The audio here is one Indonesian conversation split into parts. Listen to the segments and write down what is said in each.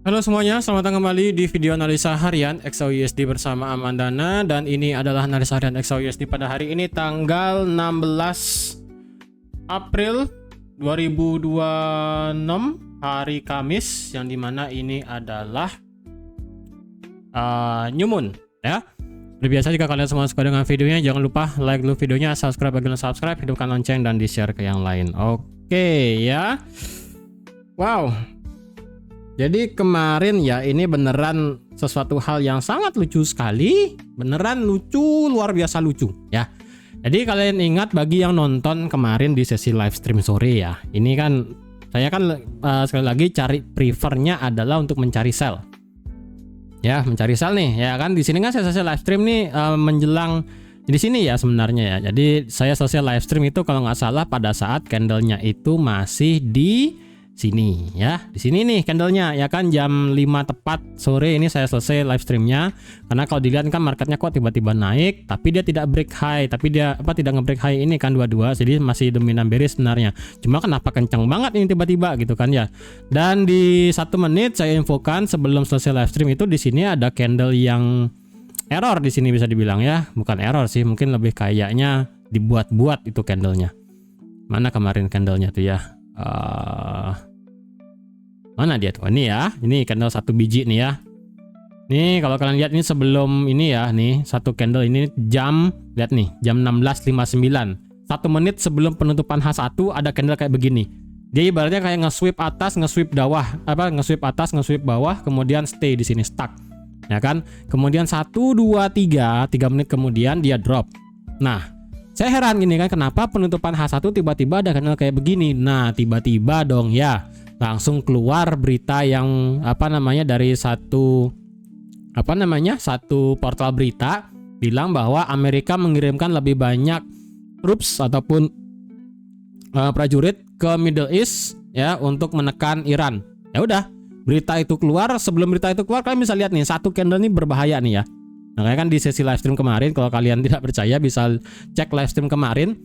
Halo semuanya, selamat datang kembali di video analisa harian XAUUSD bersama Amandana. Dan ini adalah analisa harian XAUUSD pada hari ini tanggal 16 April 2026, hari Kamis, yang dimana ini adalah New Moon ya. Seperti biasa, jika kalian semua suka dengan videonya, jangan lupa like dulu videonya, subscribe bagi yang subscribe, hidupkan lonceng, dan di share ke yang lain. Oke ya. Wow, jadi kemarin ya, ini beneran sesuatu hal yang sangat lucu sekali. Beneran lucu, luar biasa lucu ya. Jadi kalian ingat, bagi yang nonton kemarin di sesi live stream sore ya, ini kan saya kan sekali lagi cari prefernya adalah untuk mencari sell. Ya, mencari sell nih ya kan. Di sini kan saya selesai live stream nih menjelang di sini ya sebenarnya ya. Jadi saya selesai live stream itu kalau nggak salah pada saat candlenya itu masih di sini ya, di sini nih candlenya ya kan, jam 5 tepat sore ini saya selesai live streamnya. Karena kalau dilihat kan marketnya kok tiba-tiba naik, tapi dia tidak break high, tapi dia tidak nge-break high ini kan dua-dua, jadi masih dominan bearish sebenarnya. Cuma kenapa kencang banget ini tiba-tiba gitu kan ya. Dan di 1 menit saya infokan sebelum selesai live stream itu, di sini ada candle yang error di sini, bisa dibilang ya, bukan error sih, mungkin lebih kayaknya dibuat-buat itu candlenya. Mana kemarin candlenya tuh ya? Mana dia tuh? Ini ya, ini candle 1 biji nih ya. Nih kalau kalian lihat ini sebelum ini ya, nih satu candle ini jam, lihat nih, jam 16.59. 1 menit sebelum penutupan H1 ada candle kayak begini. Dia ibaratnya kayak nge-sweep atas, nge-sweep bawah, nge-sweep atas, nge-sweep bawah, kemudian stay di sini, stuck. Ya kan? Kemudian 1 2 3 menit kemudian dia drop. Nah, saya heran gini kan, kenapa penutupan H1 tiba-tiba ada candle kayak begini. Nah, tiba-tiba dong ya, langsung keluar berita yang dari satu portal berita bilang bahwa Amerika mengirimkan lebih banyak troops ataupun prajurit ke Middle East ya untuk menekan Iran. Ya udah, berita itu keluar. Sebelum berita itu keluar, kalian bisa lihat nih, satu candle ini berbahaya nih ya. Makanya kan di sesi live stream kemarin, kalau kalian tidak percaya bisa cek live stream kemarin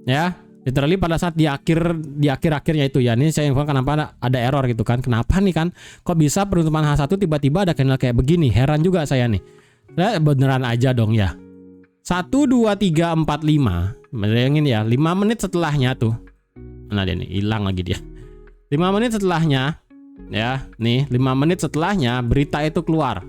ya. Literally pada saat di akhir-akhirnya itu ya, ini saya infokan kenapa ada error gitu kan. Kenapa nih kan, kok bisa penutupan H1 tiba-tiba ada candle kayak begini. Heran juga saya nih. Beneran aja dong ya. 1 2 3 4 5. Bayangin ya, 5 menit setelahnya tuh. Mana dia nih, hilang lagi dia. 5 menit setelahnya ya, nih 5 menit setelahnya berita itu keluar.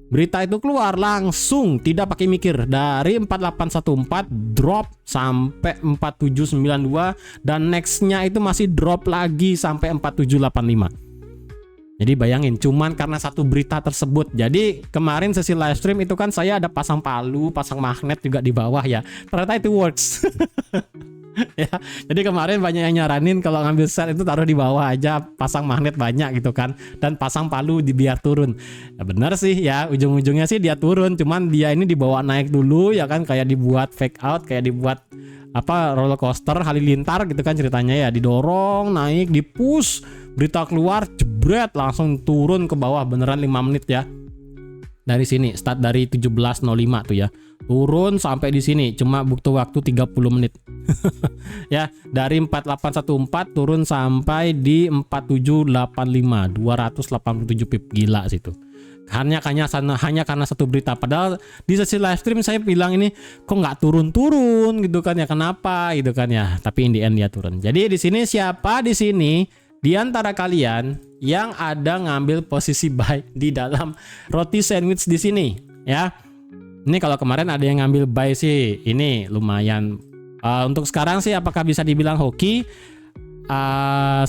Berita itu keluar langsung tidak pakai mikir, dari 4814 drop sampai 4792, dan nextnya itu masih drop lagi sampai 4785. Jadi bayangin, cuman karena satu berita tersebut. Jadi kemarin sesi live stream itu kan saya ada pasang palu, pasang magnet juga di bawah ya. Ternyata itu works. Ya, jadi kemarin banyak yang nyaranin kalau ngambil sell itu taruh di bawah aja, pasang magnet banyak gitu kan, dan pasang palu biar turun. Ya benar sih ya, ujung-ujungnya sih dia turun, cuman dia ini dibawa naik dulu ya kan, kayak dibuat fake out, kayak dibuat roller coaster halilintar gitu kan ceritanya ya, didorong naik, dipush, berita keluar, jebret, langsung turun ke bawah beneran 5 menit ya. Dari sini start dari 17.05 tuh ya, turun sampai di sini cuma butuh waktu 30 menit. Ya, dari 4814 turun sampai di 4785, 287 pip, gila situ. Hanya karena satu berita. Padahal di sesi live stream saya bilang ini kok nggak turun-turun gitu kan ya, kenapa gitu kan ya, tapi in the end dia turun. Jadi di sini siapa di sini di antara kalian yang ada ngambil posisi buy di dalam roti sandwich di sini ya? Ini kalau kemarin ada yang ngambil buy sih, ini lumayan. Untuk sekarang sih apakah bisa dibilang hoki?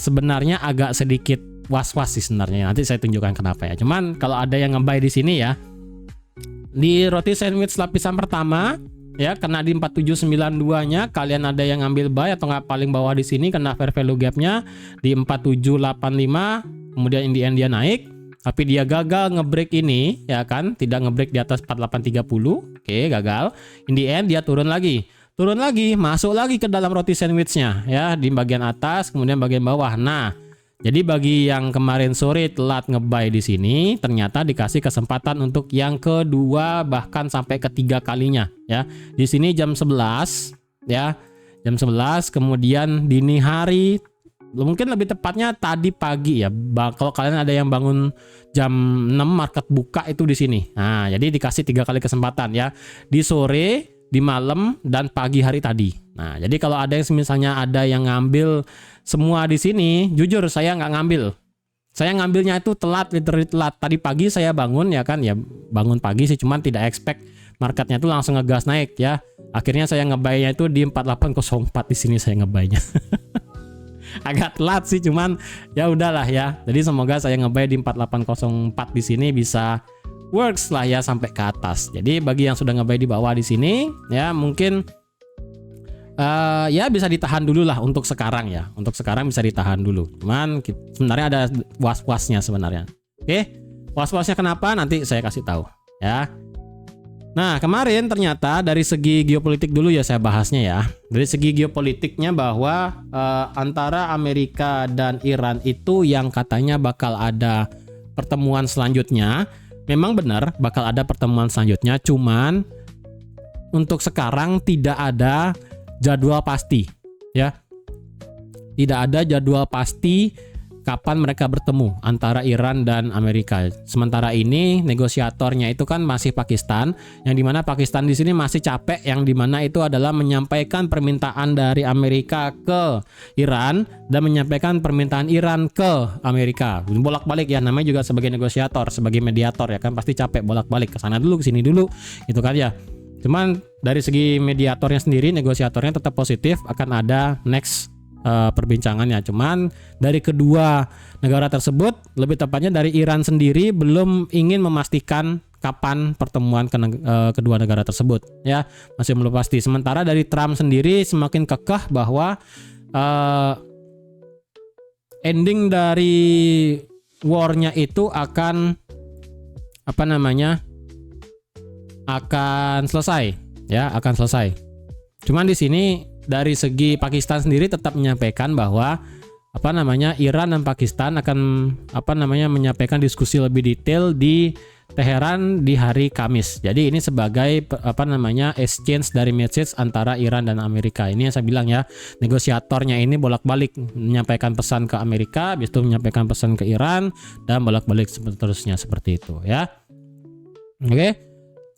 Sebenarnya agak sedikit was-was sih sebenarnya. Nanti saya tunjukkan kenapa ya. Cuman kalau ada yang nge-buy di sini ya, di roti sandwich lapisan pertama ya, kena di 4792-nya, kalian ada yang ngambil buy atau nggak, paling bawah di sini kena fair value gap-nya di 4785, kemudian in the end dia naik, tapi dia gagal ngebreak ini ya kan, tidak ngebreak di atas 4830. Oke, gagal. In the end dia turun lagi, masuk lagi ke dalam roti sandwichnya ya, di bagian atas kemudian bagian bawah. Nah, jadi bagi yang kemarin sore telat nge-buy di sini, ternyata dikasih kesempatan untuk yang kedua bahkan sampai ketiga kalinya ya. Di sini jam 11 ya, jam 11, kemudian dini hari mungkin lebih tepatnya tadi pagi ya. Kalau kalian ada yang bangun jam 6 market buka itu di sini. Nah, jadi dikasih 3 kali kesempatan ya. Di sore, di malam, dan pagi hari tadi. Nah, jadi kalau ada yang misalnya ada yang ngambil semua di sini, jujur saya nggak ngambil. Saya ngambilnya itu telat, literally telat. Tadi pagi saya bangun ya kan, ya bangun pagi sih, cuman tidak expect marketnya itu langsung ngegas naik ya. Akhirnya saya ngebuy-nya itu di 4804 di sini saya ngebuy-nya. Agak telat sih, cuman ya udahlah ya. Jadi semoga saya ngebuy di 4804 di sini bisa works lah ya sampai ke atas. Jadi bagi yang sudah ngebuy di bawah di sini ya mungkin ya bisa ditahan dulu lah untuk sekarang ya. Untuk sekarang bisa ditahan dulu. Cuman sebenarnya ada was-wasnya sebenarnya. Oke, was-wasnya kenapa nanti saya kasih tahu ya. Nah, kemarin ternyata dari segi geopolitik dulu ya saya bahasnya ya. Dari segi geopolitiknya bahwa antara Amerika dan Iran itu yang katanya bakal ada pertemuan selanjutnya. Memang benar bakal ada pertemuan selanjutnya, cuman untuk sekarang tidak ada jadwal pasti ya. Tidak ada jadwal pasti kapan mereka bertemu antara Iran dan Amerika. Sementara ini negosiatornya itu kan masih Pakistan, yang dimana Pakistan di sini masih capek, yang dimana itu adalah menyampaikan permintaan dari Amerika ke Iran dan menyampaikan permintaan Iran ke Amerika. Bolak-balik ya, namanya juga sebagai negosiator, sebagai mediator ya kan, pasti capek bolak-balik ke sana dulu, ke sini dulu, itu kan ya. Cuman dari segi mediatornya sendiri, negosiatornya tetap positif akan ada next perbincangannya. Cuman dari kedua negara tersebut, lebih tepatnya dari Iran sendiri belum ingin memastikan kapan pertemuan kedua negara tersebut ya, masih belum pasti. Sementara dari Trump sendiri semakin kekeh bahwa ending dari war-nya itu akan akan selesai ya, akan selesai. Cuman di sini dari segi Pakistan sendiri tetap menyampaikan bahwa Iran dan Pakistan akan menyampaikan diskusi lebih detail di Teheran di hari Kamis. Jadi ini sebagai exchange dari message antara Iran dan Amerika. Ini yang saya bilang ya, negosiatornya ini bolak-balik menyampaikan pesan ke Amerika, habis itu menyampaikan pesan ke Iran, dan bolak-balik seterusnya seperti itu ya. Oke.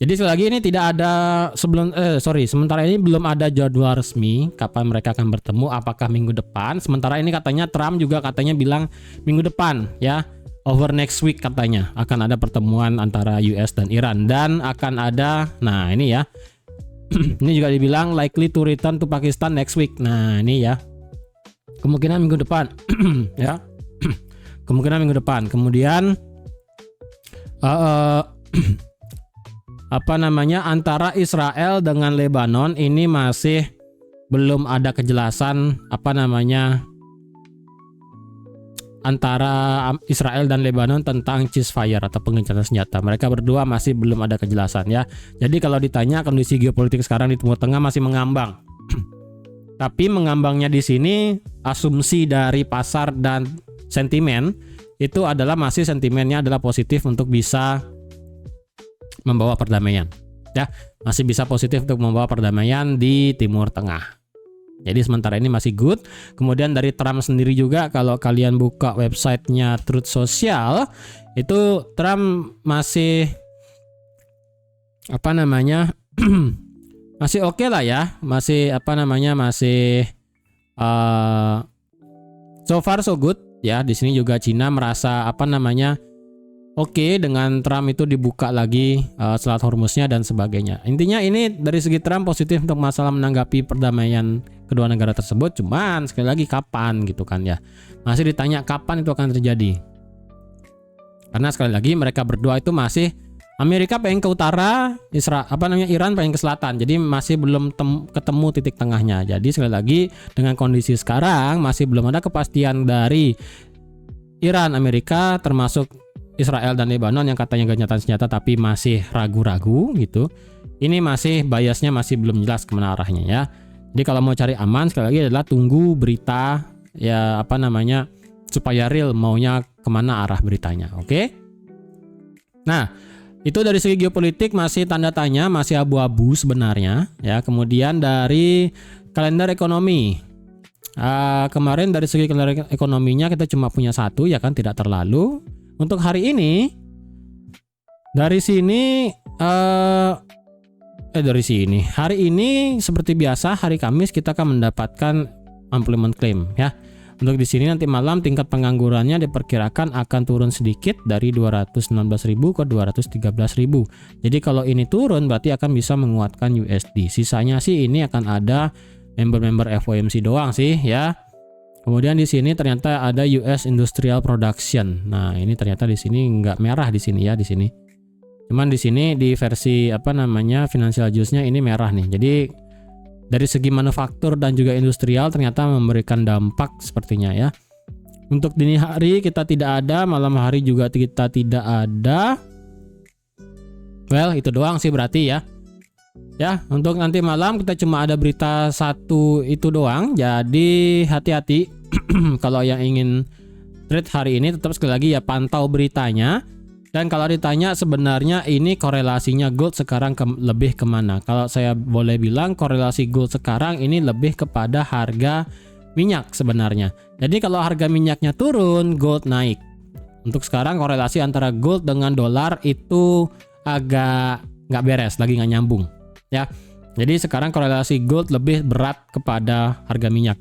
Jadi sekali lagi ini tidak ada sementara ini belum ada jadwal resmi kapan mereka akan bertemu, apakah minggu depan. Sementara ini katanya Trump juga katanya bilang minggu depan ya, over next week katanya akan ada pertemuan antara US dan Iran, dan akan ada, nah ini ya, ini juga dibilang likely to return to Pakistan next week. Nah ini ya, kemungkinan minggu depan ya, kemungkinan minggu depan. Kemudian antara Israel dengan Lebanon ini masih belum ada kejelasan antara Israel dan Lebanon tentang ceasefire atau pengencatan senjata. Mereka berdua masih belum ada kejelasan ya. Jadi kalau ditanya kondisi geopolitik sekarang di Timur Tengah masih mengambang. Tapi mengambangnya di sini asumsi dari pasar dan sentimen itu adalah masih sentimennya adalah positif untuk bisa membawa perdamaian ya, masih bisa positif untuk membawa perdamaian di Timur Tengah. Jadi sementara ini masih good. Kemudian dari Trump sendiri juga, kalau kalian buka websitenya Truth Social, itu Trump masih masih oke lah ya, masih masih so far so good ya. Di sini juga Cina merasa oke dengan Trump itu dibuka lagi Selat Hormuznya dan sebagainya. Intinya ini dari segi Trump positif untuk masalah menanggapi perdamaian kedua negara tersebut. Cuman sekali lagi kapan gitu kan ya, masih ditanya kapan itu akan terjadi. Karena sekali lagi mereka berdua itu masih, Amerika pengen ke utara, Iran pengen ke selatan. Jadi masih belum ketemu titik tengahnya. Jadi sekali lagi dengan kondisi sekarang masih belum ada kepastian dari Iran, Amerika, termasuk Israel dan Lebanon yang katanya gencatan senjata tapi masih ragu-ragu gitu. Ini masih biasnya masih belum jelas kemana arahnya ya. Jadi kalau mau cari aman sekali lagi adalah tunggu berita ya supaya real maunya kemana arah beritanya. Oke? Nah, itu dari segi geopolitik masih tanda tanya, masih abu-abu sebenarnya ya. Kemudian dari kalender ekonomi. Kemarin dari segi kalender ekonominya kita cuma punya satu ya kan, tidak terlalu. Untuk hari ini dari sini hari ini seperti biasa hari Kamis kita akan mendapatkan unemployment claim ya. Untuk di sini nanti malam tingkat penganggurannya diperkirakan akan turun sedikit dari 219.000 ke 213.000. Jadi kalau ini turun berarti akan bisa menguatkan USD. Sisanya sih ini akan ada member-member FOMC doang sih ya. Kemudian di sini ternyata ada US Industrial Production. Nah, ini ternyata di sini nggak merah di sini ya, di sini. Cuman di sini di versi financial juice-nya ini merah nih. Jadi dari segi manufaktur dan juga industrial ternyata memberikan dampak sepertinya ya. Untuk dini hari kita tidak ada, malam hari juga kita tidak ada. Well, itu doang sih berarti ya. Ya, untuk nanti malam kita cuma ada berita satu itu doang. Jadi hati-hati kalau yang ingin trade hari ini tetap sekali lagi ya pantau beritanya. Dan kalau ditanya sebenarnya ini korelasinya gold sekarang lebih kemana? Kalau saya boleh bilang korelasi gold sekarang ini lebih kepada harga minyak sebenarnya. Jadi kalau harga minyaknya turun, gold naik. Untuk sekarang korelasi antara gold dengan dolar itu agak nggak beres, lagi nggak nyambung. Ya, jadi sekarang korelasi gold lebih berat kepada harga minyak.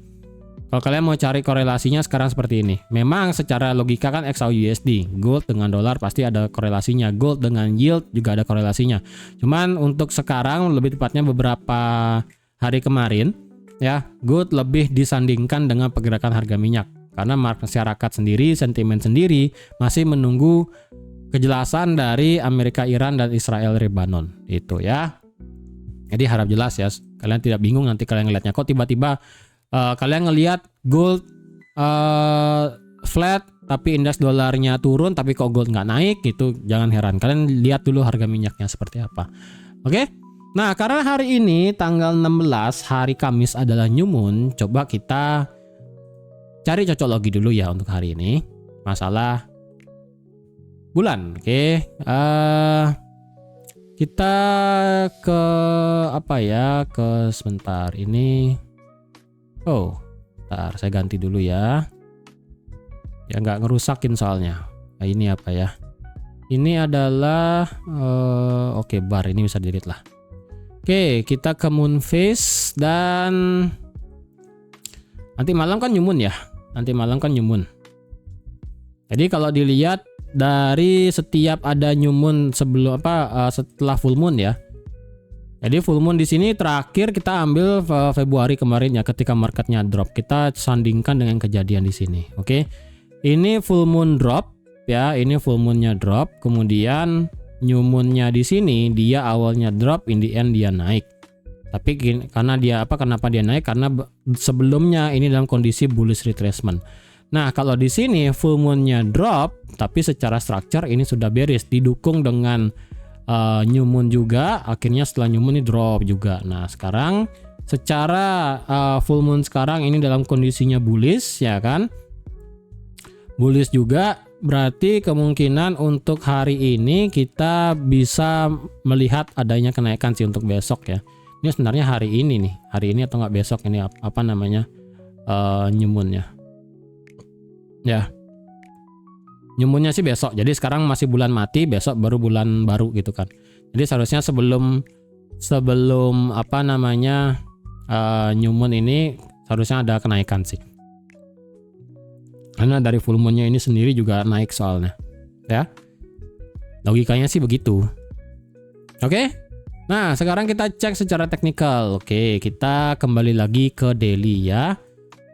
Kalau kalian mau cari korelasinya sekarang seperti ini. Memang secara logika kan XAUUSD, gold dengan dolar pasti ada korelasinya, gold dengan yield juga ada korelasinya. Cuman untuk sekarang lebih tepatnya beberapa hari kemarin ya, gold lebih disandingkan dengan pergerakan harga minyak karena masyarakat sendiri, sentimen sendiri masih menunggu kejelasan dari Amerika, Iran dan Israel, Lebanon itu ya. Jadi harap jelas ya, kalian tidak bingung nanti kalian ngeliatnya kok tiba-tiba kalian ngelihat gold flat tapi indeks dolarnya turun tapi kok gold nggak naik gitu, jangan heran, kalian lihat dulu harga minyaknya seperti apa. Oke. Nah, karena hari ini tanggal 16 hari Kamis adalah new moon, coba kita cari cocok logi dulu ya untuk hari ini masalah bulan. Oke. Kita ke sebentar ini. Oh, bentar, saya ganti dulu ya. Ya nggak ngerusakin soalnya. Nah, ini apa ya? Ini adalah bar, ini bisa delete lah. Oke, kita ke moon phase dan nanti malam kan new moon ya. Jadi kalau dilihat dari setiap ada new moon setelah full moon ya. Jadi full moon di sini terakhir kita ambil Februari kemarin ya, ketika marketnya drop. Kita sandingkan dengan kejadian di sini. Oke. Ini full moon drop ya, ini full moonnya drop, kemudian new moonnya di sini dia awalnya drop, in the end dia naik. Tapi kenapa dia naik? Karena sebelumnya ini dalam kondisi bullish retracement. Nah, kalau di sini full moonnya drop, tapi secara structure ini sudah bearish, didukung dengan new moon juga, akhirnya setelah new moon ini drop juga. Nah, sekarang secara full moon sekarang ini dalam kondisinya bullish ya kan, bullish juga, berarti kemungkinan untuk hari ini kita bisa melihat adanya kenaikan sih untuk besok ya. Ini sebenarnya hari ini atau nggak besok ini new moonnya ya. New moonnya sih besok, jadi sekarang masih bulan mati, besok baru bulan baru gitu kan. Jadi seharusnya sebelum new moon ini seharusnya ada kenaikan sih. Karena dari full moonnya ini sendiri juga naik soalnya ya. Logikanya sih begitu. Oke. Nah, sekarang kita cek secara teknikal. Oke, kita kembali lagi ke daily ya.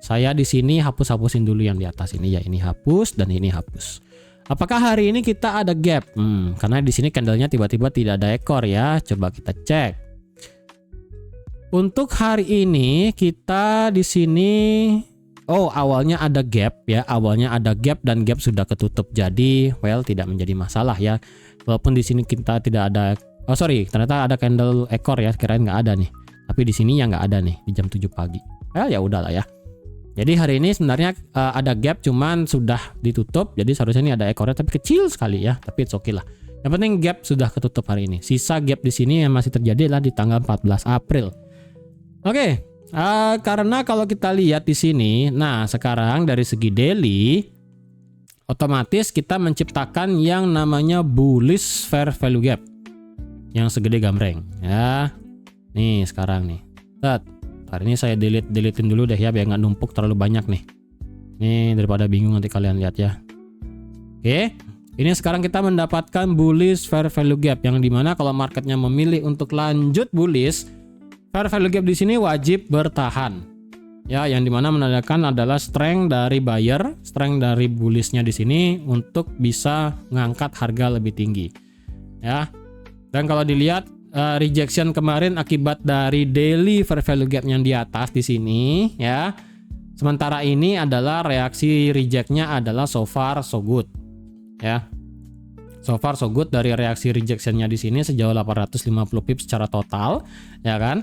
Saya di sini hapusin dulu yang di atas ini ya, ini hapus dan ini hapus. Apakah hari ini kita ada gap? Karena di sini candlenya tiba-tiba tidak ada ekor ya. Coba kita cek. Untuk hari ini kita di sini awalnya ada gap ya, dan gap sudah ketutup. Jadi tidak menjadi masalah ya. Walaupun di sini kita tidak ada, ternyata ada candle ekor ya, kirain nggak ada nih. Tapi di sini ya nggak ada nih di jam 7 pagi. Ya udahlah ya. Jadi hari ini sebenarnya ada gap, cuman sudah ditutup. Jadi seharusnya ini ada ekornya, tapi kecil sekali ya. Tapi it's okay lah. Yang penting gap sudah ketutup hari ini. Sisa gap di sini yang masih terjadi adalah di tanggal 14 April. Oke, Karena kalau kita lihat di sini, nah sekarang dari segi daily, otomatis kita menciptakan yang namanya bullish fair value gap yang segede gambreng ya. Nih sekarang nih, hari ini saya deletein dulu deh ya biar nggak numpuk terlalu banyak nih. Nih daripada bingung nanti kalian lihat ya. Oke, ini sekarang kita mendapatkan bullish fair value gap yang dimana kalau marketnya memilih untuk lanjut bullish, fair value gap di sini wajib bertahan. Ya, yang dimana menandakan adalah strength dari buyer, strength dari bullishnya di sini untuk bisa ngangkat harga lebih tinggi. Ya, dan kalau dilihat rejection kemarin akibat dari daily fair value gap yang di atas di sini, ya. Sementara ini adalah reaksi rejectnya adalah so far so good, ya. So far so good dari reaksi rejectionnya di sini sejauh 850 pips secara total, ya kan?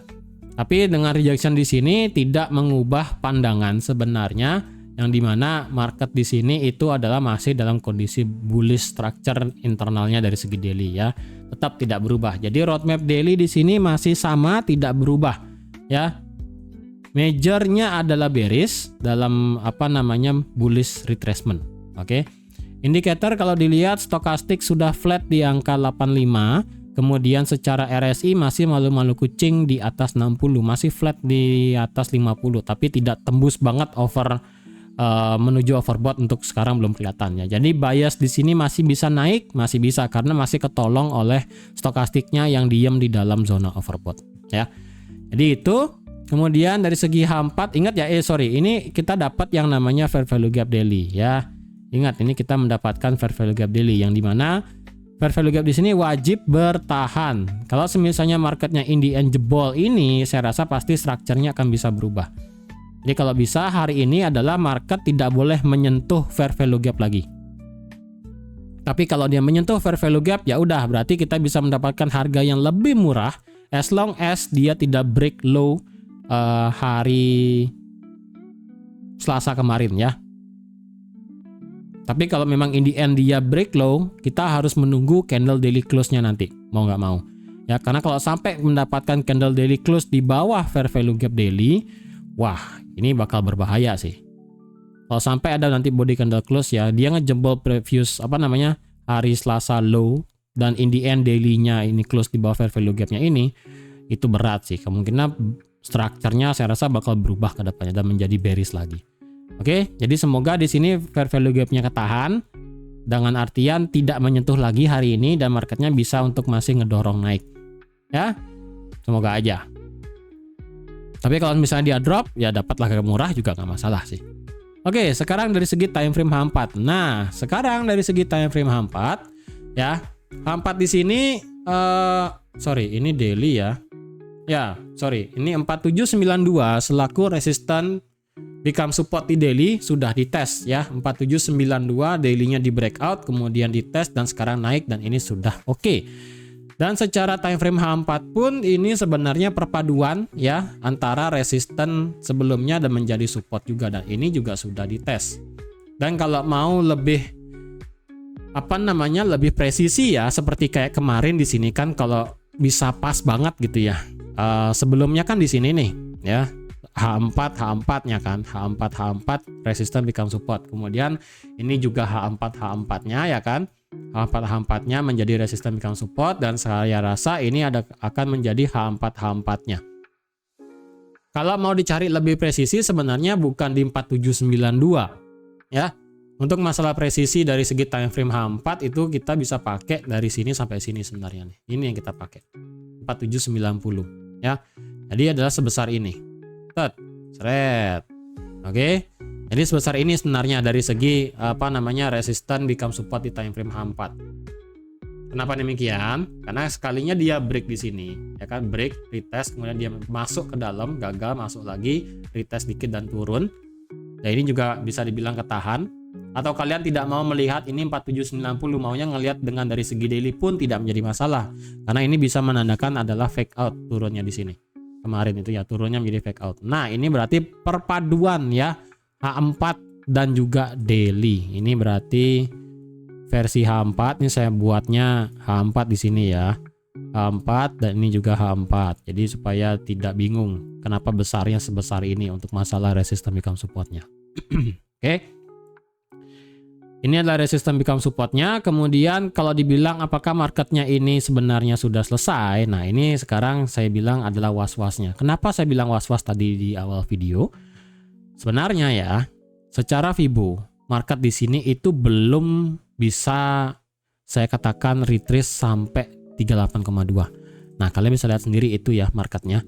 Tapi dengan rejection di sini tidak mengubah pandangan sebenarnya yang dimana market di sini itu adalah masih dalam kondisi bullish structure internalnya dari segi daily ya, tetap tidak berubah. Jadi roadmap daily di sini masih sama, tidak berubah ya. Majornya adalah bearish dalam bullish retracement. Oke. Indikator kalau dilihat stokastik sudah flat di angka 85. Kemudian secara RSI masih malu-malu kucing di atas 60, masih flat di atas 50, tapi tidak tembus banget menuju overbought untuk sekarang belum kelihatan ya. Jadi bias di sini masih bisa naik, masih bisa karena masih ketolong oleh stokastiknya yang diem di dalam zona overbought ya. Jadi itu. Kemudian dari segi H4 ingat ya, ini kita dapat yang namanya fair value gap daily ya. Ingat ini kita mendapatkan fair value gap daily yang dimana fair value gap di sini wajib bertahan. Kalau misalnya marketnya in the end jebol ini, saya rasa pasti strukturnya akan bisa berubah. Jadi kalau bisa hari ini adalah market tidak boleh menyentuh fair value gap lagi. Tapi kalau dia menyentuh fair value gap, ya udah berarti kita bisa mendapatkan harga yang lebih murah as long as dia tidak break low hari Selasa kemarin ya. Tapi kalau memang in the end dia break low, kita harus menunggu candle daily close-nya nanti, mau nggak mau. Ya, karena kalau sampai mendapatkan candle daily close di bawah fair value gap daily, wah, ini bakal berbahaya sih. Kalau sampai ada nanti body candle close ya, dia ngejebol previous hari Selasa low dan in the end daily-nya ini close di bawah fair value gap-nya ini, itu berat sih. Kemungkinan strukturnya saya rasa bakal berubah ke depannya dan menjadi bearish lagi. Oke, jadi semoga di sini fair value gap-nya ketahan dengan artian tidak menyentuh lagi hari ini dan marketnya bisa untuk masih ngedorong naik. Ya, semoga aja. Tapi kalau misalnya dia drop, ya dapatlah harga murah juga nggak masalah sih. Oke, sekarang dari segi time frame H4. Nah, sekarang dari segi time frame H4, ya H4 di sini, ini daily ya. Ya, ini 4792 selaku resisten become support di daily sudah dites ya. 4792 daily-nya di breakout, kemudian dites dan sekarang naik dan ini sudah oke. Dan secara time frame H4 pun ini sebenarnya perpaduan ya antara resisten sebelumnya dan menjadi support juga, dan ini juga sudah dites. Dan kalau mau lebih lebih presisi ya, seperti kayak kemarin di sini kan kalau bisa pas banget gitu ya. Sebelumnya kan di sini nih ya. H4-nya kan, H4 resisten become support. Kemudian ini juga H4-nya ya kan. H4-nya menjadi resisten become support dan saya rasa ini akan menjadi H4-nya. Kalau mau dicari lebih presisi sebenarnya bukan di 4792 ya. Untuk masalah presisi dari segi time frame H4 itu kita bisa pakai dari sini sampai sini sebenarnya nih. Ini yang kita pakai. 4790 ya. Jadi adalah sebesar ini. Seret. Oke. Jadi sebesar ini sebenarnya dari segi resisten become support di time frame H4. Kenapa demikian? Karena sekalinya dia break di sini, ya kan, break, retest, kemudian dia masuk ke dalam, gagal, masuk lagi, retest dikit dan turun. Dan ini juga bisa dibilang ketahan. Atau kalian tidak mau melihat ini 4790, maunya ngelihat dengan dari segi daily pun tidak menjadi masalah. Karena ini bisa menandakan adalah fake out turunnya di sini. Kemarin itu ya turunnya menjadi fake out. Nah, ini berarti perpaduan ya H4 dan juga daily. Ini berarti versi H4. Ini saya buatnya H4 di sini ya. H4 dan ini juga H4. Jadi supaya tidak bingung kenapa besarnya sebesar ini untuk masalah resistance become supportnya. Oke. Ini adalah resistance become supportnya. Kemudian kalau dibilang apakah marketnya ini sebenarnya sudah selesai, nah ini sekarang saya bilang adalah was-wasnya. Kenapa saya bilang was-was tadi di awal video? Sebenarnya ya, secara Fibo, market di sini itu belum bisa saya katakan retrace sampai 38,2. Nah kalian bisa lihat sendiri itu ya marketnya.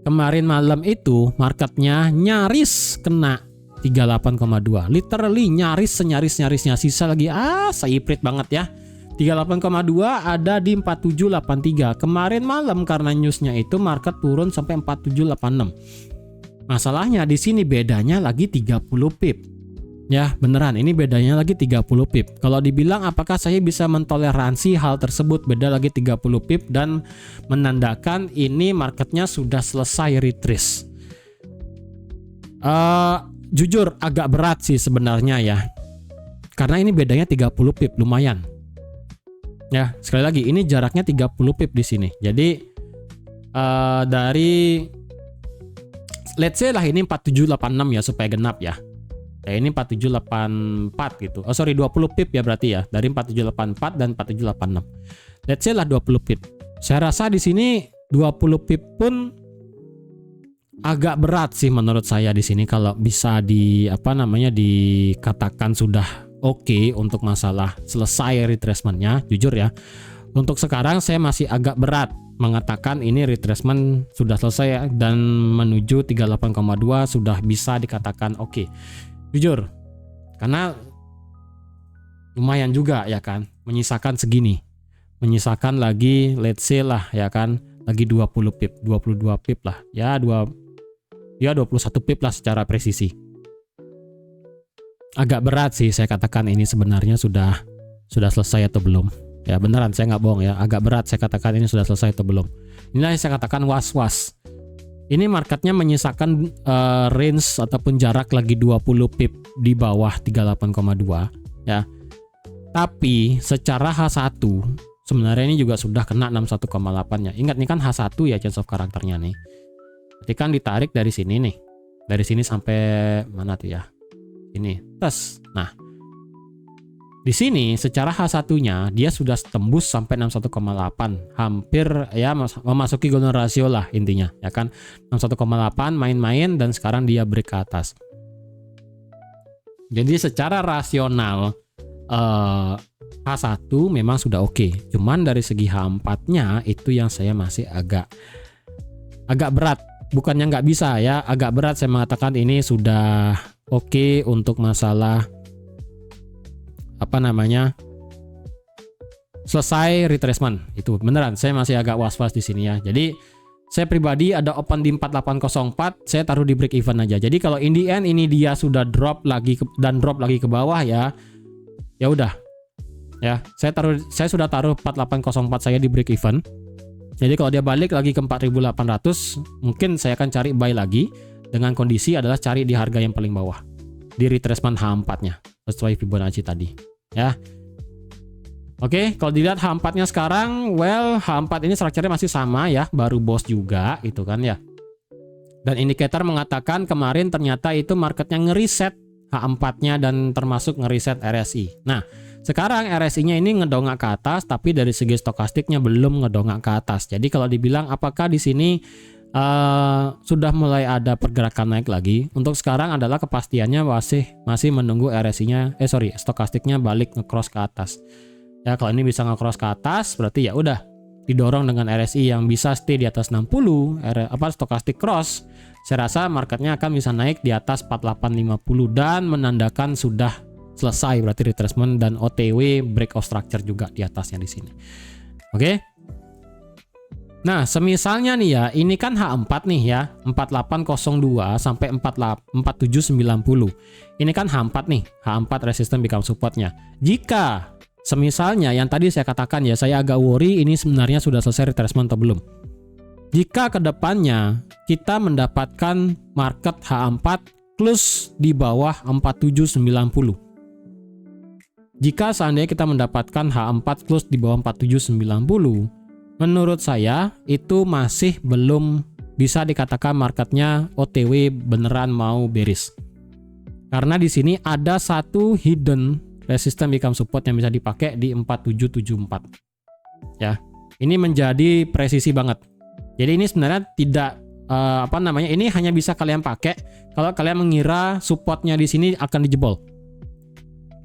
Kemarin malam itu marketnya nyaris kena 38,2, literally nyaris senyaris-nyarisnya, sisa lagi seiprit banget ya. 38,2 ada di 4783. Kemarin malam karena newsnya itu market turun sampai 4786. Masalahnya di sini bedanya lagi 30 pip. Ya, beneran ini bedanya lagi 30 pip. Kalau dibilang apakah saya bisa mentoleransi hal tersebut, beda lagi 30 pip dan menandakan ini marketnya sudah selesai retrace. Jujur agak berat sih sebenarnya ya. Karena ini bedanya 30 pip, lumayan. Ya, sekali lagi ini jaraknya 30 pip di sini. Jadi dari let's say lah ini 4786 ya supaya genap ya. Ini 4784 gitu. Oh sorry 20 pip ya berarti ya. Dari 4784 dan 4786. Let's say lah 20 pip. Saya rasa di sini 20 pip pun agak berat sih menurut saya di sini kalau bisa dikatakan sudah oke untuk masalah selesai retracementnya. Jujur ya, untuk sekarang saya masih agak berat mengatakan ini retracement sudah selesai dan menuju 38,2 sudah bisa dikatakan oke. Jujur, karena lumayan juga ya kan, menyisakan segini, menyisakan lagi let's say lah ya kan, lagi 20 pip, 22 pip lah ya, 21 pip lah secara presisi. Agak berat sih saya katakan ini sebenarnya sudah selesai atau belum. Ya beneran saya nggak bohong ya, agak berat saya katakan ini sudah selesai atau belum. Inilah yang saya katakan was-was. Ini marketnya menyisakan range ataupun jarak lagi 20 pip di bawah 38,2 ya. Tapi secara H1 sebenarnya ini juga sudah kena 61,8-nya. Ingat nih kan H1 ya chance of karakternya nih. Berarti kan ditarik dari sini nih. Dari sini sampai mana tuh ya? Ini. Tes. Nah, di sini secara H1-nya dia sudah tembus sampai 61,8, hampir ya memasuki golden ratio lah intinya, ya kan. 61,8 main-main dan sekarang dia break ke atas. Jadi secara rasional H1 memang sudah oke. Cuman dari segi H4-nya itu yang saya masih agak berat. Bukannya nggak bisa ya, agak berat saya mengatakan ini sudah oke untuk masalah selesai retracement. Itu beneran saya masih agak was-was di sini ya. Jadi saya pribadi ada open di 4804, saya taruh di break even aja. Jadi kalau in the end ini dia sudah drop lagi ke bawah ya udah ya, saya sudah taruh 4804 saya di break even. Jadi kalau dia balik lagi ke 4800 mungkin saya akan cari buy lagi, dengan kondisi adalah cari di harga yang paling bawah di retracement H4-nya sesuai Fibonacci tadi ya. Oke, kalau dilihat H4-nya sekarang, H4 ini strukturnya masih sama ya, baru bos juga itu kan ya. Dan indikator mengatakan kemarin ternyata itu marketnya ngeriset H4-nya dan termasuk ngeriset RSI. Nah, sekarang RSI-nya ini ngedongak ke atas, tapi dari segi stokastiknya belum ngedongak ke atas. Jadi kalau dibilang apakah di sini sudah mulai ada pergerakan naik lagi, untuk sekarang adalah kepastiannya masih menunggu RSI-nya, stokastiknya balik nge-cross ke atas. Ya kalau ini bisa nge-cross ke atas berarti ya udah didorong dengan RSI yang bisa stay di atas 60, stokastik cross. Saya rasa marketnya akan bisa naik di atas 4850 dan menandakan sudah selesai berarti retracement dan OTW breakout structure juga di atasnya di sini. Oke. Nah, semisalnya nih ya, ini kan H4 nih ya, 4802 sampai 4790. Ini kan H4 nih, H4 resistance become supportnya. Jika semisalnya yang tadi saya katakan ya, saya agak worry ini sebenarnya sudah selesai retracement atau belum. Jika kedepannya kita mendapatkan market H4 close di bawah 4790. Jika seandainya kita mendapatkan H4 close di bawah 4790, menurut saya itu masih belum bisa dikatakan marketnya OTW beneran mau bearish. Karena di sini ada satu hidden resistance become support yang bisa dipakai di 4774. Ya. Ini menjadi presisi banget. Jadi ini sebenarnya tidak ini hanya bisa kalian pakai kalau kalian mengira supportnya di sini akan dijebol.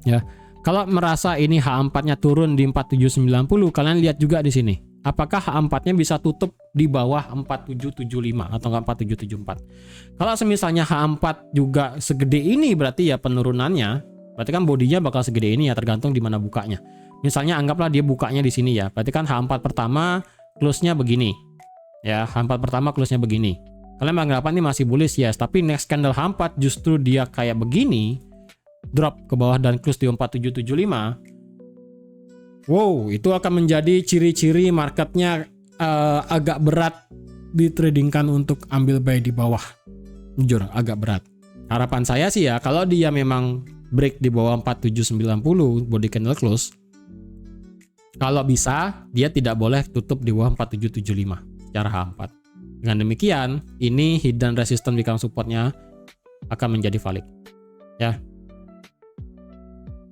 Ya. Kalau merasa ini H4-nya turun di 4790, kalian lihat juga di sini. Apakah H4-nya bisa tutup di bawah 4775 atau 4774. Kalau misalnya H4 juga segede ini, berarti ya penurunannya, berarti kan bodinya bakal segede ini ya, tergantung di mana bukanya. Misalnya anggaplah dia bukanya di sini ya, berarti kan H4 pertama close-nya begini. Ya, H4 pertama close-nya begini. Kalian beranggapan ini masih bullish, yes, tapi next candle H4 justru dia kayak begini, drop ke bawah dan close di 4775. Wow, itu akan menjadi ciri-ciri marketnya agak berat ditradingkan untuk ambil buy di bawah. Jujur, agak berat. Harapan saya sih ya, kalau dia memang break di bawah 4790 body candle close, kalau bisa dia tidak boleh tutup di bawah 4775 secara H4. Dengan demikian, ini hidden resistance become supportnya akan menjadi valid. Ya.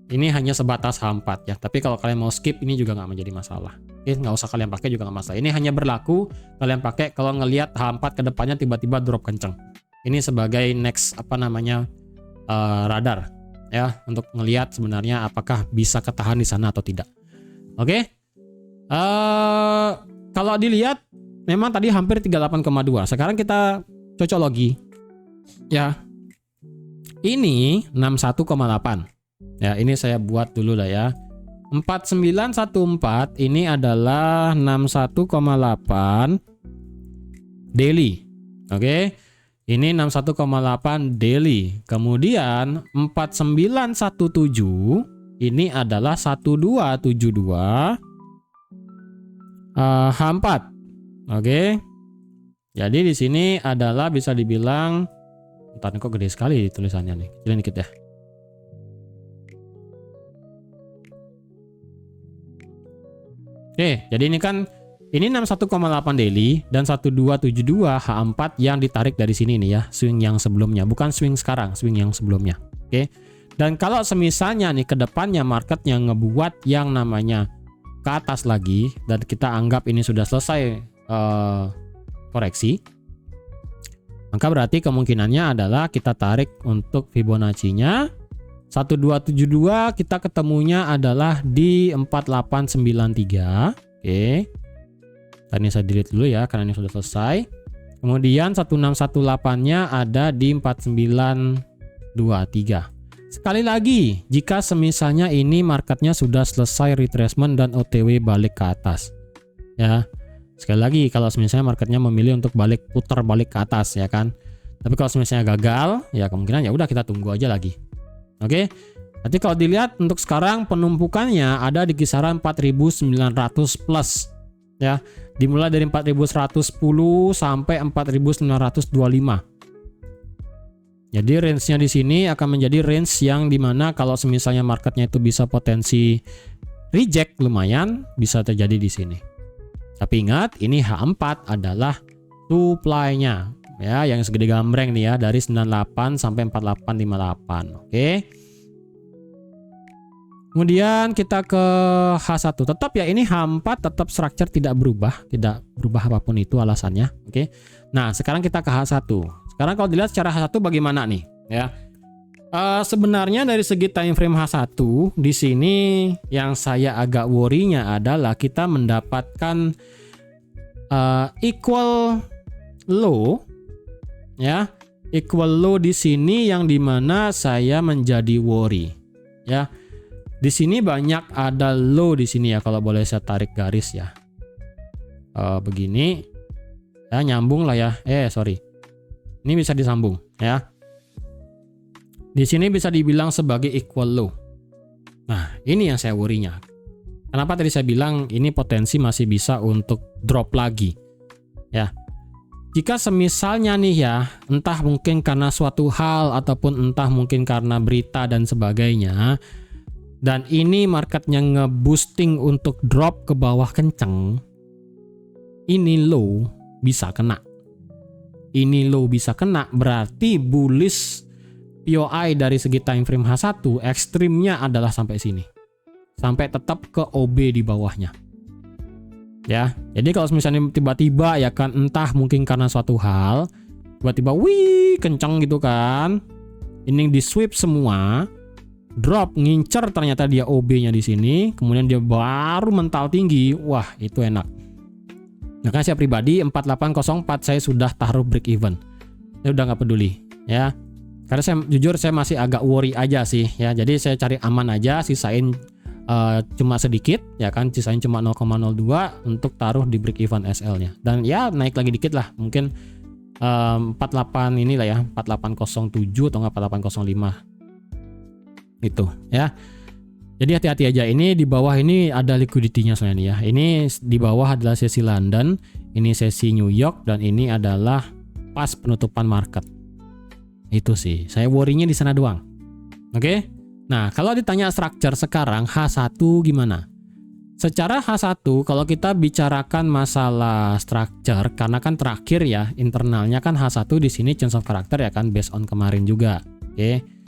Ini hanya sebatas H4 ya, tapi kalau kalian mau skip ini juga nggak menjadi masalah. Oke, nggak usah kalian pakai juga nggak masalah. Ini hanya berlaku kalian pakai kalau ngelihat H4 ke depannya tiba-tiba drop kenceng. Ini sebagai next radar ya, untuk ngelihat sebenarnya apakah bisa ketahan di sana atau tidak. Oke. Kalau dilihat memang tadi hampir 38,2. Sekarang kita cocok lagi. Ya. Ini 61,8. Ya, ini saya buat dulu lah ya. 4914 ini adalah 61,8 daily. Oke. Ini 61,8 daily. Kemudian 4917 ini adalah 1272 H4. Oke. Jadi di sini adalah bisa dibilang, entar kok gede sekali tulisannya nih. Kecilin dikit ya. Oke, jadi ini kan ini 61,8 daily dan 1272 H4 yang ditarik dari sini nih ya, swing yang sebelumnya, bukan swing sekarang, swing yang sebelumnya. Oke. Dan kalau semisalnya nih ke depannya marketnya ngebuat yang namanya ke atas lagi dan kita anggap ini sudah selesai koreksi, maka berarti kemungkinannya adalah kita tarik untuk Fibonacci-nya 1272 kita ketemunya adalah di 4893. Oke. Tadi saya delete dulu ya karena ini sudah selesai. Kemudian 1618-nya ada di 4923. Sekali lagi, jika semisalnya ini marketnya sudah selesai retracement dan OTW balik ke atas. Ya. Sekali lagi, kalau misalnya marketnya memilih untuk putar balik ke atas ya kan. Tapi kalau misalnya gagal, ya kemungkinan ya udah kita tunggu aja lagi. Oke. Nanti kalau dilihat untuk sekarang penumpukannya ada di kisaran 4900 plus ya. Dimulai dari 4110 sampai 4925. Jadi range-nya di sini akan menjadi range yang dimana kalau misalnya marketnya itu bisa potensi reject lumayan bisa terjadi di sini. Tapi ingat, ini H4 adalah supply-nya ya, yang segede gambreng nih ya, dari 98 sampai 4858. Oke. Kemudian kita ke H1. Tetap ya, ini H4 tetap structure tidak berubah apapun itu alasannya. Oke. Nah, sekarang kita ke H1. Sekarang kalau dilihat secara H1 bagaimana nih ya? Sebenarnya dari segi time frame H1 di sini yang saya agak worry-nya adalah kita mendapatkan equal low ya, equal low di sini yang dimana saya menjadi worry ya. Di sini banyak ada low di sini ya, kalau boleh saya tarik garis ya. Begini ya, nyambung lah ya. Sorry. Ini bisa disambung ya. Di sini bisa dibilang sebagai equal low. Nah, ini yang saya worry-nya. Kenapa tadi saya bilang ini potensi masih bisa untuk drop lagi. Ya. Jika semisalnya nih ya, entah mungkin karena suatu hal ataupun entah mungkin karena berita dan sebagainya, dan ini marketnya nge-boosting untuk drop ke bawah kenceng, ini low bisa kena. ini low bisa kena, berarti bullish POI dari segi time frame H1 ekstrimnya adalah sampai sini. Sampai tetap ke OB di bawahnya. Ya, jadi kalau misalnya tiba-tiba ya kan, entah mungkin karena suatu hal tiba-tiba wih kenceng gitu kan, ini di sweep semua, drop ngincer, ternyata dia OB-nya di sini, kemudian dia baru mental tinggi, wah itu enak. Makanya saya pribadi 4804 saya sudah taruh break even, saya udah nggak peduli ya, karena saya jujur saya masih agak worry aja sih ya, jadi saya cari aman aja, sisain cuma sedikit ya kan, sisain cuma 0,02 untuk taruh di break even SL-nya, dan ya naik lagi dikit lah, mungkin 48 inilah ya, 4807 atau enggak 4805 itu ya. Jadi hati-hati aja, ini di bawah ini ada liquidity-nya soalnya nih ya. Ini di bawah adalah sesi London, ini sesi New York, dan ini adalah pas penutupan market. Itu sih, saya worry-nya di sana doang. Oke? Nah, kalau ditanya structure sekarang H1 gimana? Secara H1 kalau kita bicarakan masalah structure, karena kan terakhir ya internalnya kan H1 di sini change of character ya kan, based on kemarin juga. Oke.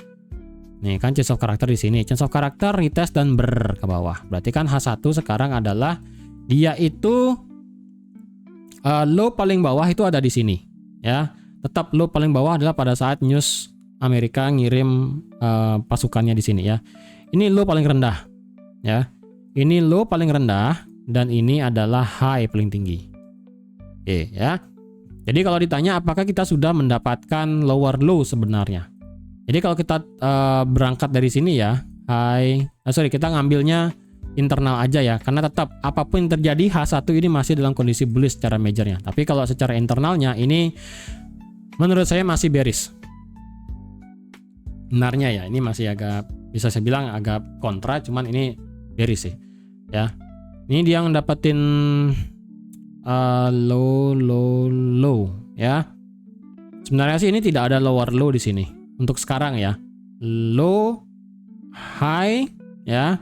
Nih kan change of character di sini, change of character retest dan ke bawah. Berarti kan H1 sekarang adalah dia itu low paling bawah itu ada di sini ya. Tetap low paling bawah adalah pada saat news Amerika ngirim pasukannya di sini ya. Ini low paling rendah ya. Ini low paling rendah dan ini adalah high paling tinggi. Oke ya. Jadi kalau ditanya apakah kita sudah mendapatkan lower low sebenarnya. Jadi kalau kita berangkat dari sini ya, kita ngambilnya internal aja ya, karena tetap apapun yang terjadi H1 ini masih dalam kondisi bullish secara majornya. Tapi kalau secara internalnya ini menurut saya masih bearish. Benarnya ya, ini masih agak, bisa saya bilang agak kontra, cuman ini bearish sih ya. Ini dia yang dapetin low ya. Sebenarnya sih ini tidak ada lower low di sini untuk sekarang ya. Low, high ya,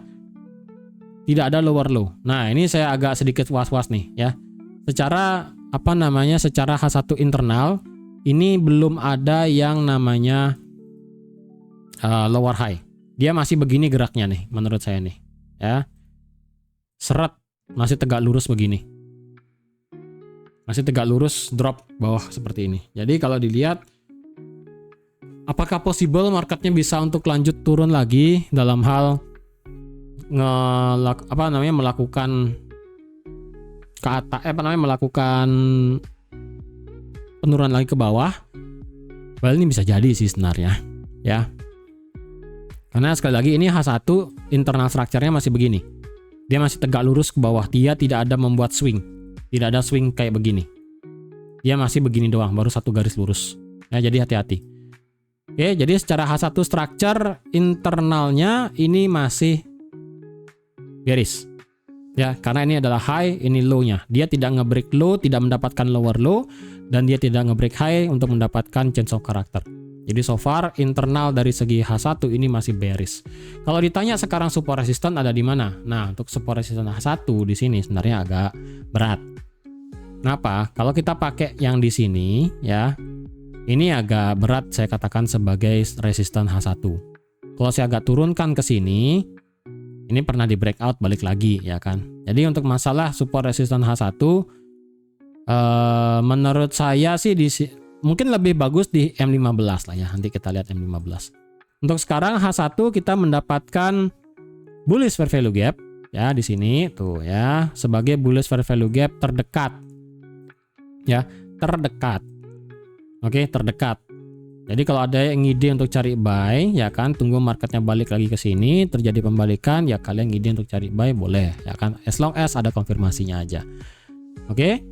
tidak ada lower low. Nah ini saya agak sedikit was-was nih ya. Secara secara H1 internal ini belum ada yang namanya lower high. Dia masih begini geraknya nih menurut saya nih ya. Seret, masih tegak lurus begini. Masih tegak lurus, drop bawah seperti ini. Jadi kalau dilihat apakah possible marketnya bisa untuk lanjut turun lagi dalam hal melakukan melakukan penurunan lagi ke bawah? Well, ini bisa jadi sih sebenarnya ya. Karena sekali lagi ini H1 internal structure-nya masih begini. Dia masih tegak lurus ke bawah. Dia tidak ada membuat swing. Tidak ada swing kayak begini. Dia masih begini doang, baru satu garis lurus. Ya, jadi hati-hati. Oke, jadi secara H1 structure internalnya ini masih bearish. Ya, karena ini adalah high, ini low-nya. Dia tidak nge-break low, tidak mendapatkan lower low, dan dia tidak nge-break high untuk mendapatkan change of character. Jadi so far internal dari segi H1 ini masih bearish. Kalau ditanya sekarang support resistance ada di mana? Nah, untuk support resistance H1 di sini sebenarnya agak berat. Kenapa? Kalau kita pakai yang di sini ya, ini agak berat saya katakan sebagai resistance H1. Kalau saya agak turunkan ke sini, ini pernah di breakout balik lagi ya kan. Jadi untuk masalah support resistance H1 menurut saya sih mungkin lebih bagus di M15 lah ya. Nanti kita lihat M15. Untuk sekarang H1 kita mendapatkan bullish fair value gap ya di sini tuh ya, sebagai bullish fair value gap terdekat. Ya, terdekat. Oke, terdekat. Jadi kalau ada yang ngide untuk cari buy ya kan, tunggu marketnya balik lagi ke sini, terjadi pembalikan ya, kalian ngide untuk cari buy boleh ya kan, as long as ada konfirmasinya aja. Oke.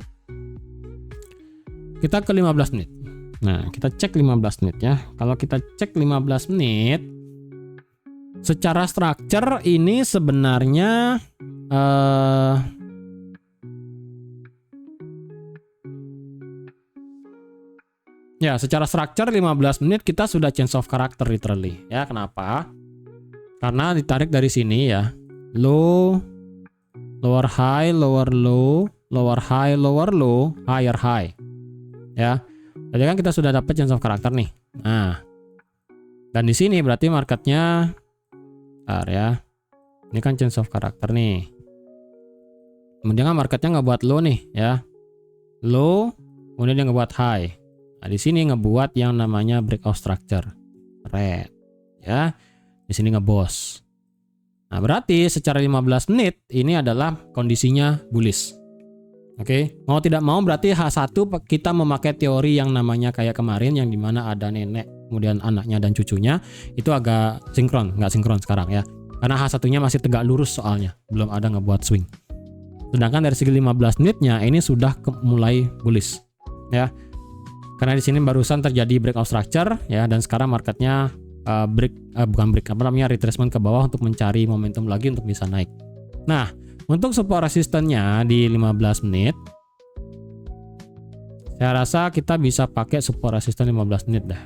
Kita ke 15 menit. Nah, kita cek 15 menit ya. Kalau kita cek 15 menit, secara structure ini sebenarnya ya, secara structure 15 menit kita sudah change of character literally. Ya, kenapa? Karena ditarik dari sini ya. Low, lower high, lower low, lower high, lower low, higher high. Ya. Tadi kan kita sudah dapat change of character nih. Nah, dan di sini berarti marketnya, bentar ya. Ini kan change of character nih. Kemudian kan marketnya ngebuat low nih ya. Low, kemudian dia ngebuat high. Nah, di sini ngebuat yang namanya breakout structure. Red. Ya. Di sini ngebos. Nah, berarti secara 15 menit ini adalah kondisinya bullish. Oke, mau tidak mau berarti H1 kita memakai teori yang namanya kayak kemarin yang dimana ada nenek, kemudian anaknya dan cucunya, itu agak sinkron, nggak sinkron sekarang ya. Karena H1-nya masih tegak lurus soalnya, belum ada ngebuat swing. Sedangkan dari segi 15 menitnya ini sudah mulai bullish ya. Karena di sini barusan terjadi breakout structure ya, dan sekarang marketnya retracement ke bawah untuk mencari momentum lagi untuk bisa naik. Nah, untuk support resistennya di 15 menit, saya rasa kita bisa pakai support resisten 15 menit dah.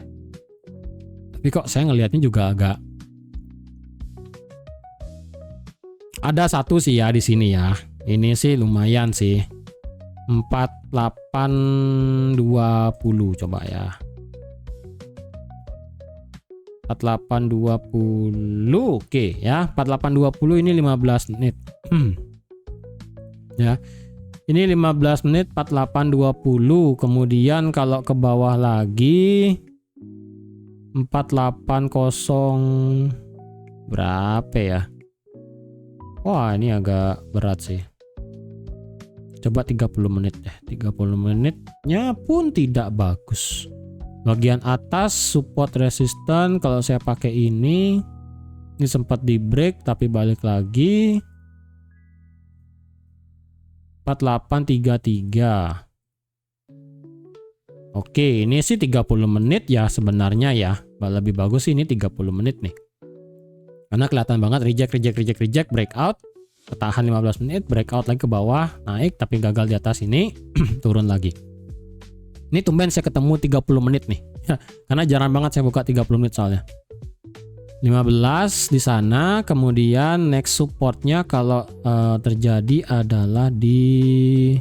Tapi kok saya ngelihatnya juga agak ada satu sih ya di sini ya. Ini sih lumayan sih. 4820 coba ya. 4820. Oke ya, 4820 ini 15 menit. Ya. Ini 15 menit 4820. Kemudian kalau ke bawah lagi 480 berapa ya? Wah, ini agak berat sih. Coba 30 menit deh. 30 menitnya pun tidak bagus. Bagian atas support resisten kalau saya pakai ini sempat di break tapi balik lagi. 4833. Oke, ini sih 30 menit ya sebenarnya ya. Lebih bagus sih ini 30 menit nih. Karena kelihatan banget reject, breakout, ketahan 15 menit, breakout lagi ke bawah, naik tapi gagal di atas ini, turun lagi. Ini tumben saya ketemu 30 menit nih. Karena jarang banget saya buka 30 menit soalnya. 15 di sana, kemudian next supportnya kalau terjadi adalah di,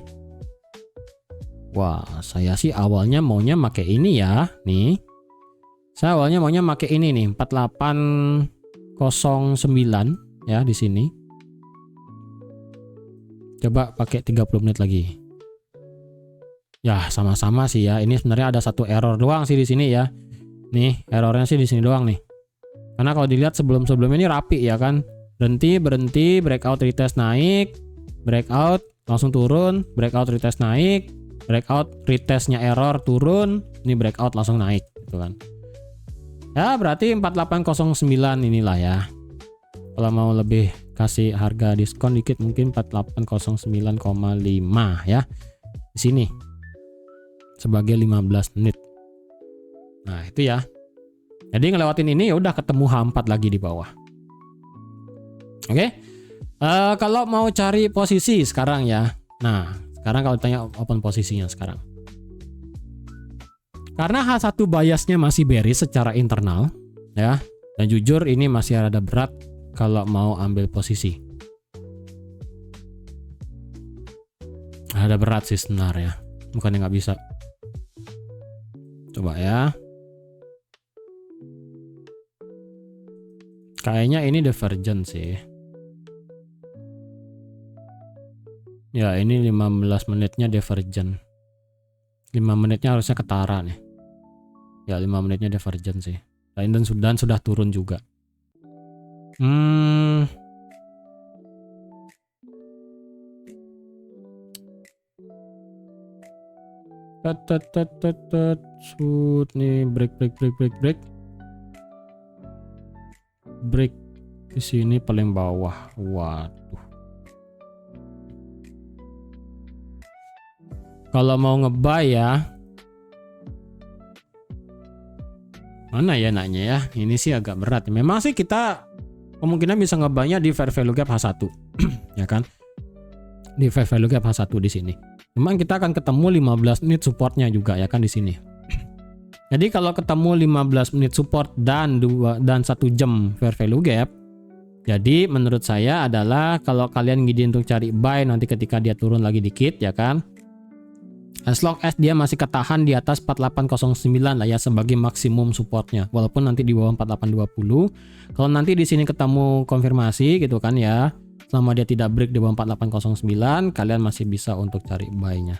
wah saya sih awalnya maunya pakai ini ya, nih. Saya awalnya maunya pakai ini nih, 4809 ya di sini. Coba pakai 30 menit lagi. Ya sama-sama sih ya. Ini sebenarnya ada satu error doang sih di sini ya. Nih errornya sih di sini doang nih. Karena kalau dilihat sebelum-sebelumnya ini rapi ya kan. Berhenti, breakout retest naik, breakout langsung turun, breakout retest naik, breakout retestnya error turun, ini breakout langsung naik gitu kan. Ya berarti 4809 inilah ya. Kalau mau lebih kasih harga diskon dikit mungkin 4809,5 ya. Di sini sebagai 15 menit. Nah, itu ya. Jadi ngelewatin ini ya udah ketemu H4 lagi di bawah. Oke. Kalau mau cari posisi sekarang ya. Nah, sekarang kalau ditanya open posisinya sekarang. Karena H1 biasnya masih bearish secara internal ya. Dan jujur ini masih rada berat kalau mau ambil posisi. Ada berat sih sebenarnya. Bukannya nggak bisa. Coba ya. Kayaknya ini divergent sih. Ya ini 15 menitnya divergent. 5 menitnya harusnya ketara nih. Ya 5 menitnya divergent sih. Dan sudah turun juga. Shoot nih break. Break di sini paling bawah. Waduh. Kalau mau nge-buy ya. Mana ya nanya ya? Ini sih agak berat. Memang sih kita kemungkinan bisa nge-buy-nya di fair value gap H1. Ya kan? Di fair value gap H1 di sini. Cuman kita akan ketemu 15 menit supportnya juga ya kan di sini. Jadi kalau ketemu 15 menit support dan 1 jam fair value gap, jadi menurut saya adalah kalau kalian ngide untuk cari buy nanti ketika dia turun lagi dikit ya kan, As long as dia masih ketahan di atas 4809 lah ya sebagai maksimum supportnya. Walaupun nanti di bawah 4820. Kalau nanti di sini ketemu konfirmasi gitu kan ya, selama dia tidak break di bawah 4809, kalian masih bisa untuk cari buy-nya.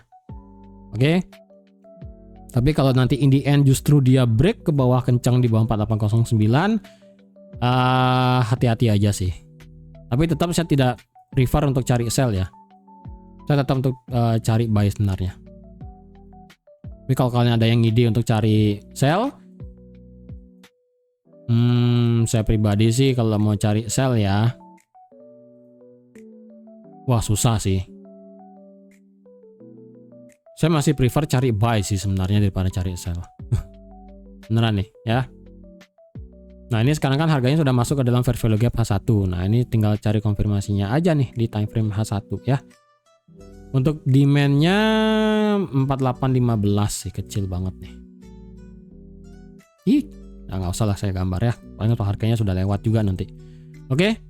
Oke. Tapi kalau nanti in the end justru dia break ke bawah kencang di bawah 4809, hati-hati aja sih. Tapi tetap saya tidak prefer untuk cari sell ya. Saya tetap untuk cari buy sebenarnya. Tapi kalau kalian ada yang ide untuk cari sell, saya pribadi sih kalau mau cari sell ya, wah susah sih. Saya masih prefer cari buy sih sebenarnya daripada cari sell. Beneran nih ya. Nah ini sekarang kan harganya sudah masuk ke dalam fair value gap H1. Nah ini tinggal cari konfirmasinya aja nih di time frame H1 ya. Untuk demand-nya 4815 sih, kecil banget nih. Nggak usah lah saya gambar ya. Paling untuk harganya sudah lewat juga nanti. Oke.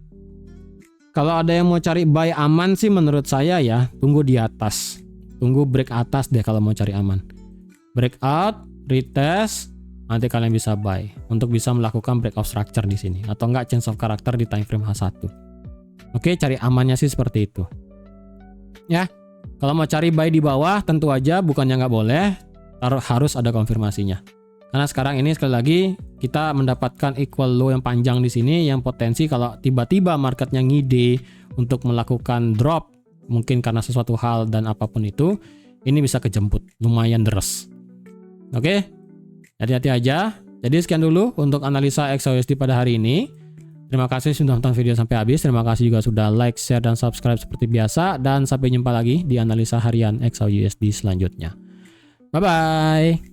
Kalau ada yang mau cari buy aman sih menurut saya ya, tunggu di atas. Tunggu break atas deh kalau mau cari aman. Breakout, retest, nanti kalian bisa buy untuk bisa melakukan breakout structure di sini atau enggak change of character di time frame H1. Oke, cari amannya sih seperti itu. Ya. Kalau mau cari buy di bawah tentu aja bukannya nggak boleh, harus ada konfirmasinya. Karena sekarang ini sekali lagi kita mendapatkan equal low yang panjang di sini yang potensi kalau tiba-tiba marketnya ngide untuk melakukan drop mungkin karena sesuatu hal dan apapun itu, ini bisa kejemput lumayan deres. Oke, hati-hati aja. Jadi sekian dulu untuk analisa XAUSD pada hari ini. Terima kasih sudah nonton video sampai habis. Terima kasih juga sudah like, share, dan subscribe seperti biasa. Dan sampai jumpa lagi di analisa harian XAUSD selanjutnya. Bye-bye.